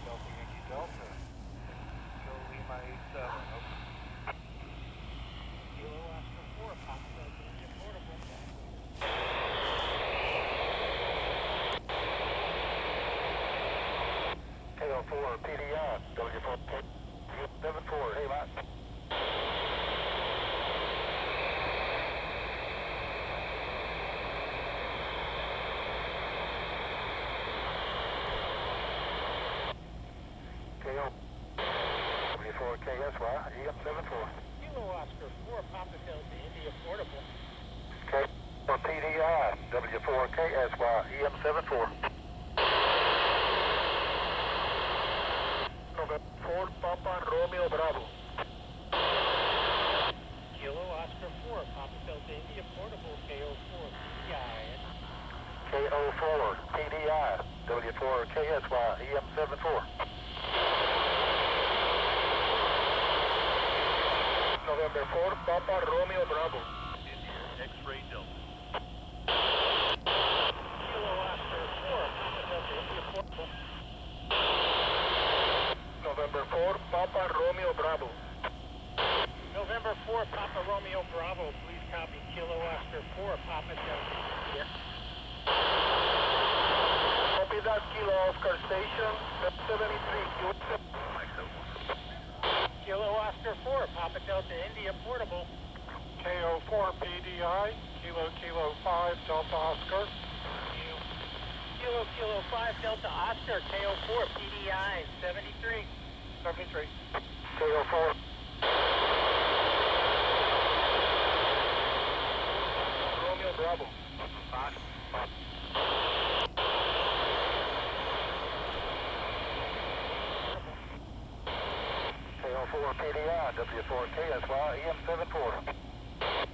Delta Yankee Delta. Go Lima 87. Over. Kilo Oscar 4, Papa Delta India Portable. KO4 PDI, W4 74, hey Matt. KO W4 KSY, EM74. Kilo Oscar 4, Papa Delta India Portable. K4 PDI, W4 KSY, EM74. November 4 Papa Romeo Bravo. Kilo Oscar 4, Papa Delta India Portable, KO4 PDI. KO4 PDI, W4 KSY, EM74. November 4 Papa Romeo Bravo. India X-ray Delta. Kilo Oscar 4, Papa Delta India Portable. November 4 Papa Romeo Bravo. November 4, Papa Romeo Bravo, please copy Kilo Oscar 4, Papa Delta India. Copy that, Kilo Oscar Station 73. Kilo Oscar 4, Papa Delta India Portable. KO4 PDI, Kilo 5 Delta Oscar. Kilo 5 Delta Oscar, KO4 PDI 73. 73. KO4. Romeo Bravo. KO4 PDI, W4 KSY, EM74.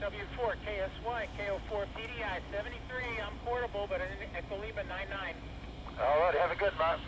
W4 KSY, KO4 PDI 73. I'm portable, but in Echo Lima 99. All right, have a good night.